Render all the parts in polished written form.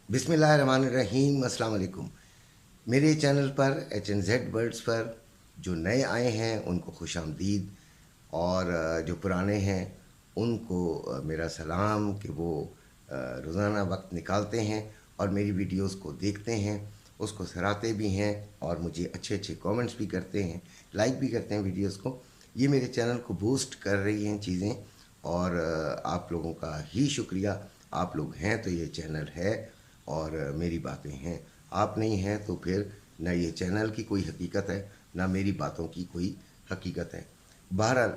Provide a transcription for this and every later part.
बिस्मिल्लाहिर्रहमानिर्रहीम। अस्सलाम वालेकुम। मेरे चैनल पर HNZ वर्ड्स पर जो नए आए हैं उनको खुश आमदीद, और जो पुराने हैं उनको मेरा सलाम कि वो रोज़ाना वक्त निकालते हैं और मेरी वीडियोस को देखते हैं, उसको सराहते भी हैं और मुझे अच्छे अच्छे कमेंट्स भी करते हैं, लाइक भी करते हैं वीडियोस को। ये मेरे चैनल को बूस्ट कर रही हैं चीज़ें, और आप लोगों का ही शुक्रिया। आप लोग हैं तो ये चैनल है और मेरी बातें हैं। आप नहीं हैं तो फिर न ये चैनल की कोई हकीकत है, ना मेरी बातों की कोई हकीकत है। बहरहाल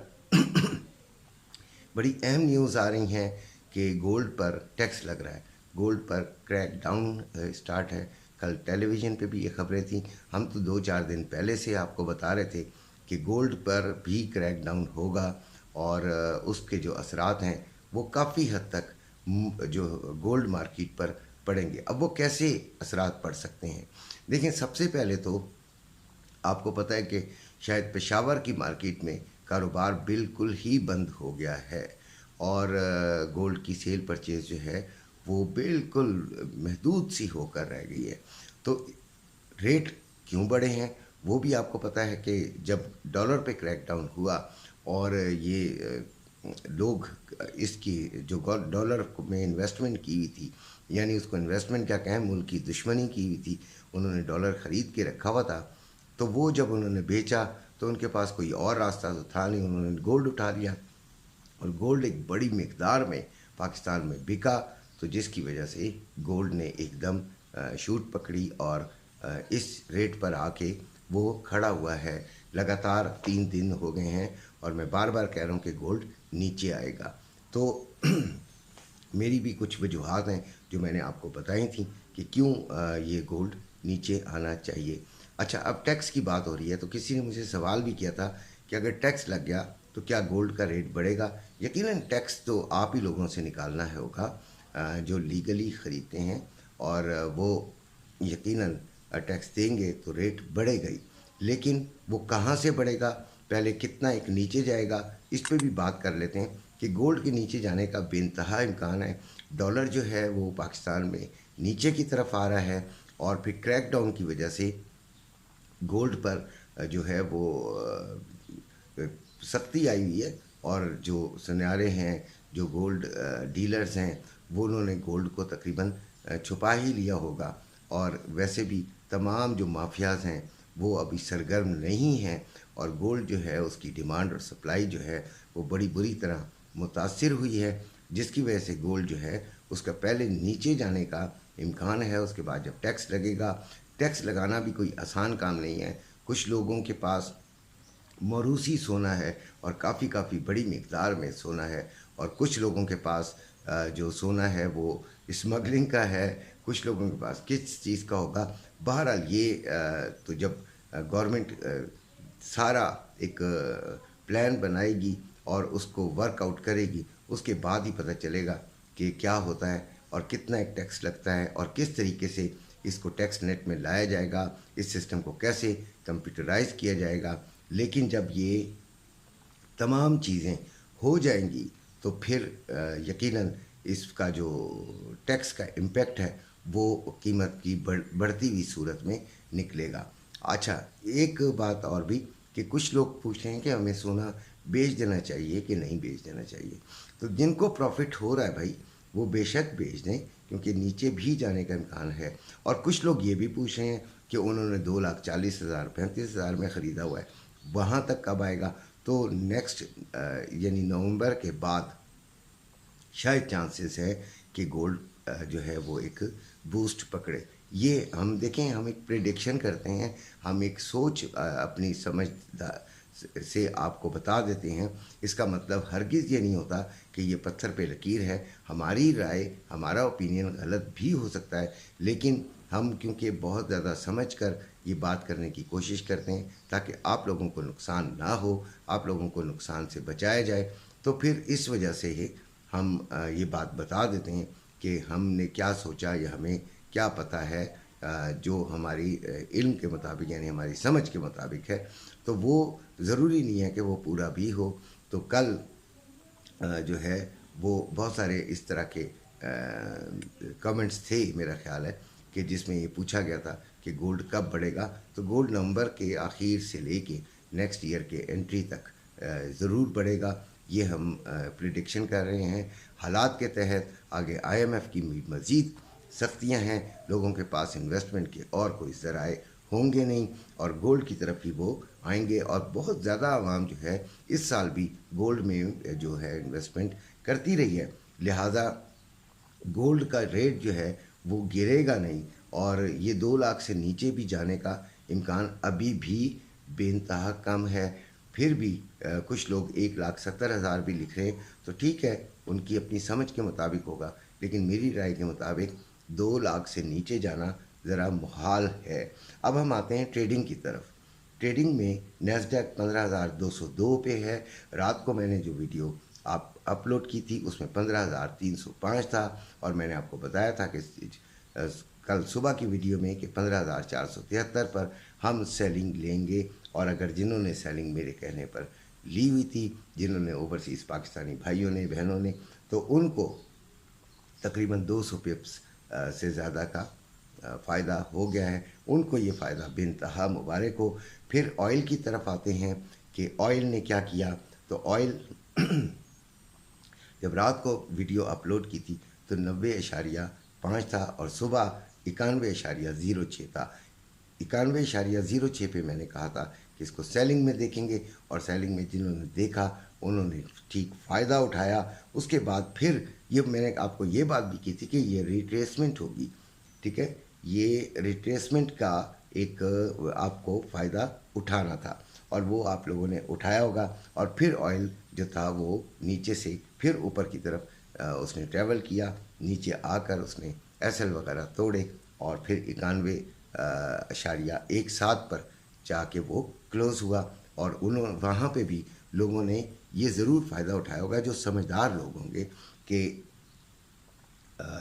बड़ी अहम न्यूज़ आ रही हैं कि गोल्ड पर टैक्स लग रहा है, गोल्ड पर क्रैक डाउन स्टार्ट है। कल टेलीविज़न पे भी ये खबरें थी। हम तो 2-4 दिन पहले से आपको बता रहे थे कि गोल्ड पर भी क्रैक डाउन होगा, और उसके जो असरात हैं वो काफ़ी हद तक जो गोल्ड मार्केट पर पड़ेंगे। अब वो कैसे असरात पड़ सकते हैं? देखें, सबसे पहले तो आपको पता है कि शायद पेशावर की मार्केट में कारोबार बिल्कुल ही बंद हो गया है, और गोल्ड की सेल परचेज जो है वो बिल्कुल महदूद सी होकर रह गई है। तो रेट क्यों बढ़े हैं वो भी आपको पता है कि जब डॉलर पे क्रैकडाउन हुआ और ये लोग इसकी जो डॉलर में इन्वेस्टमेंट की हुई थी, यानी उसको इन्वेस्टमेंट क्या कहें, मुल्क की दुश्मनी की हुई थी, उन्होंने डॉलर ख़रीद के रखा हुआ था, तो वो जब उन्होंने बेचा तो उनके पास कोई और रास्ता तो था नहीं, उन्होंने गोल्ड उठा लिया, और गोल्ड एक बड़ी मिकदार में पाकिस्तान में बिका, तो जिसकी वजह से गोल्ड ने एकदम शूट पकड़ी और इस रेट पर आके वो खड़ा हुआ है। लगातार 3 दिन हो गए हैं और मैं बार बार कह रहा हूँ कि गोल्ड नीचे आएगा। तो मेरी भी कुछ वजूहात हैं जो मैंने आपको बताई थी कि क्यों ये गोल्ड नीचे आना चाहिए। अच्छा, अब टैक्स की बात हो रही है तो किसी ने मुझे सवाल भी किया था कि अगर टैक्स लग गया तो क्या गोल्ड का रेट बढ़ेगा? यकीनन टैक्स तो आप ही लोगों से निकालना है होगा जो लीगली ख़रीदते हैं, और वो यकीनन टैक्स देंगे तो रेट बढ़ेगा ही। लेकिन वो कहाँ से बढ़ेगा, पहले कितना एक नीचे जाएगा, इस पे भी बात कर लेते हैं कि गोल्ड के नीचे जाने का बेइंतहा इम्कान है। डॉलर जो है वो पाकिस्तान में नीचे की तरफ आ रहा है, और फिर क्रैकडाउन की वजह से गोल्ड पर जो है वो सख्ती आई हुई है, और जो सुनारे हैं, जो गोल्ड डीलर्स हैं, वो उन्होंने गोल्ड को तकरीबन छुपा ही लिया होगा, और वैसे भी तमाम जो माफियाज हैं वो अभी सरगर्म नहीं हैं, और गोल्ड जो है उसकी डिमांड और सप्लाई जो है वो बड़ी बुरी तरह मुतासिर हुई है, जिसकी वजह से गोल्ड जो है उसका पहले नीचे जाने का इम्कान है। उसके बाद जब टैक्स लगेगा, टैक्स लगाना भी कोई आसान काम नहीं है। कुछ लोगों के पास मौरूसी सोना है और काफ़ी बड़ी मिकदार में सोना है, और कुछ लोगों के पास जो सोना है वो स्मगलिंग का है, कुछ लोगों के पास किस चीज़ का होगा। बहरहाल ये तो जब गवर्नमेंट सारा एक प्लान बनाएगी और उसको वर्कआउट करेगी, उसके बाद ही पता चलेगा कि क्या होता है और कितना एक टैक्स लगता है और किस तरीके से इसको टैक्स नेट में लाया जाएगा, इस सिस्टम को कैसे कंप्यूटराइज किया जाएगा। लेकिन जब ये तमाम चीज़ें हो जाएंगी तो फिर यकीनन इसका जो टैक्स का इम्पेक्ट है वो कीमत की बढ़ती हुई सूरत में निकलेगा। अच्छा, एक बात और भी कि कुछ लोग पूछ रहे हैं कि हमें सोना बेच देना चाहिए कि नहीं बेच देना चाहिए। तो जिनको प्रॉफिट हो रहा है भाई, वो बेशक बेच दें, क्योंकि नीचे भी जाने का इम्कान है। और कुछ लोग ये भी पूछ रहे हैं कि उन्होंने 2,40,000 35,000 में ख़रीदा हुआ है, वहाँ तक कब आएगा? तो नेक्स्ट यानी नवंबर के बाद शायद चांसेस है कि गोल्ड जो है वो एक बूस्ट पकड़े। ये हम देखें, हम एक प्रेडिक्शन करते हैं, हम एक सोच अपनी समझ से आपको बता देते हैं। इसका मतलब हरगिज़ ये नहीं होता कि ये पत्थर पे लकीर है। हमारी राय, हमारा ओपिनियन गलत भी हो सकता है, लेकिन हम क्योंकि बहुत ज़्यादा समझ कर ये बात करने की कोशिश करते हैं ताकि आप लोगों को नुकसान ना हो, आप लोगों को नुकसान से बचाया जाए, तो फिर इस वजह से ही हम ये बात बता देते हैं कि हमने क्या सोचा या हमें क्या पता है, जो हमारी इल्म के मुताबिक यानी हमारी समझ के मुताबिक है। तो वो ज़रूरी नहीं है कि वो पूरा भी हो। तो कल जो है वो बहुत सारे इस तरह के کمنٹس تھے میرا خیال ہے کہ جس میں یہ پوچھا گیا تھا کہ گولڈ کب بڑھے گا. تو گولڈ نومبر کے آخر سے لے کے نیکسٹ ایئر کے انٹری تک ضرور بڑھے گا. یہ ہم پریڈکشن کر رہے ہیں حالات کے تحت. آگے IMF کی مزید سختیاں ہیں, لوگوں کے پاس انویسٹمنٹ کے اور کوئی ذرائع ہوں گے نہیں, اور گولڈ کی طرف ہی وہ آئیں گے. اور بہت زیادہ عوام جو ہے اس سال بھی گولڈ میں جو ہے انویسٹمنٹ کرتی رہی ہے, لہٰذا گولڈ کا ریٹ جو ہے وہ گرے گا نہیں, اور یہ 2 لاکھ سے نیچے بھی جانے کا امکان ابھی بھی بے انتہا کم ہے. پھر بھی کچھ لوگ 1,70,000 بھی لکھ رہے ہیں, تو ٹھیک ہے, ان کی اپنی سمجھ کے مطابق ہوگا, لیکن میری رائے کے مطابق 2 لاکھ سے نیچے جانا ذرا محال ہے. اب ہم آتے ہیں ٹریڈنگ کی طرف. ٹریڈنگ میں نیسڈیک 15,202 پہ ہے. رات کو میں نے جو ویڈیو اپلوڈ کی تھی اس میں 15,305 تھا, اور میں نے آپ کو بتایا تھا کہ کل صبح کی ویڈیو میں کہ 15,473 پر ہم سیلنگ لیں گے. اور اگر جنہوں نے سیلنگ میرے کہنے پر لی ہوئی تھی, جنہوں نے اوورسیز پاکستانی بھائیوں نے بہنوں نے, تو ان کو تقریباً 200 پپس سے زیادہ کا فائدہ ہو گیا ہے. ان کو یہ فائدہ بے انتہا مبارک ہو. پھر آئل کی طرف آتے ہیں کہ آئل نے کیا کیا. تو آئل جب رات کو ویڈیو اپلوڈ کی تھی تو 90.5 تھا, اور صبح 91.06 تھا. 91.06 پہ میں نے کہا تھا کہ اس کو سیلنگ میں دیکھیں گے, اور سیلنگ میں جنہوں نے دیکھا انہوں نے ٹھیک فائدہ اٹھایا. اس کے بعد پھر یہ میں نے آپ کو یہ بات بھی کی تھی کہ یہ ریٹریسمنٹ ہوگی, ٹھیک ہے, یہ ریٹریسمنٹ کا ایک آپ کو فائدہ اٹھانا تھا, اور وہ آپ لوگوں نے اٹھایا ہوگا. اور پھر آئل جو تھا وہ نیچے سے پھر اوپر کی طرف اس نے ٹریول کیا, نیچے آ کر اس نے SL وغیرہ توڑے, اور پھر 91.17 پر جا کے وہ کلوز ہوا. اور وہاں پہ بھی لوگوں نے یہ ضرور فائدہ اٹھایا ہوگا, جو سمجھدار لوگ ہوں گے, کہ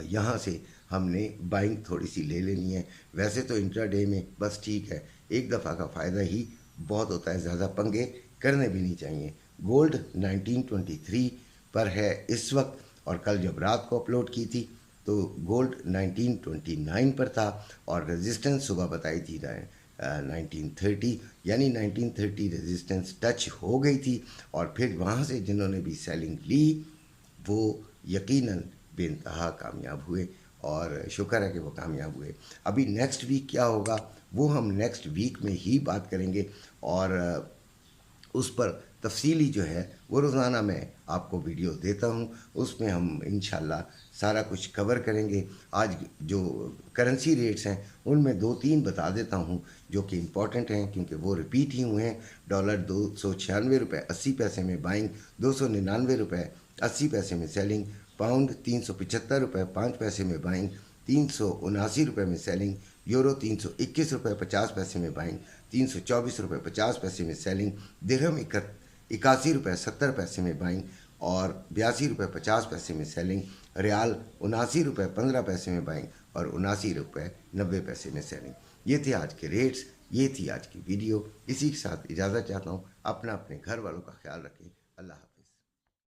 یہاں سے ہم نے بائنگ تھوڑی سی لے لینی ہے. ویسے تو انٹرا ڈے میں بس ٹھیک ہے, ایک دفعہ کا فائدہ ہی بہت ہوتا ہے, زیادہ پنگے کرنے بھی نہیں چاہیے. گولڈ 1923 پر ہے اس وقت, اور کل جب رات کو اپلوڈ کی تھی تو گولڈ 1929 پر تھا, اور ریزسٹنس صبح بتائی تھی 1930, یعنی 1930 ریزسٹنس ٹچ ہو گئی تھی. اور پھر وہاں سے جنہوں نے بھی سیلنگ لی وہ یقیناً بے انتہا کامیاب ہوئے, اور شکر ہے کہ وہ کامیاب ہوئے. ابھی نیکسٹ ویک کیا ہوگا وہ ہم نیکسٹ ویک میں ہی بات کریں گے, اور اس پر تفصیلی جو ہے وہ روزانہ میں آپ کو ویڈیو دیتا ہوں, اس میں ہم انشاءاللہ سارا کچھ کور کریں گے. آج جو کرنسی ریٹس ہیں ان میں 2-3 بتا دیتا ہوں جو کہ امپورٹنٹ ہیں, کیونکہ وہ ریپیٹ ہی ہوئے ہیں. ڈالر 296 روپے 80 پیسے میں بائنگ, 299 روپے 80 پیسے میں سیلنگ. پاؤنڈ 375 روپے 5 پیسے میں بائنگ, 379 روپے میں سیلنگ. یورو 321 روپے 50 پیسے میں بائنگ, 324 روپے 50 پیسے میں سیلنگ. درہم 81 روپے 70 پیسے میں بائنگ, اور 82 روپے 50 پیسے میں سیلنگ. ریال 79 روپے 15 پیسے میں بائنگ, اور 79 روپے 90 پیسے میں سیلنگ. یہ تھے آج کے ریٹس, یہ تھی آج کی ویڈیو. اسی کے ساتھ اجازت چاہتا ہوں. اپنے گھر والوں کا خیال رکھیں. اللہ حافظ.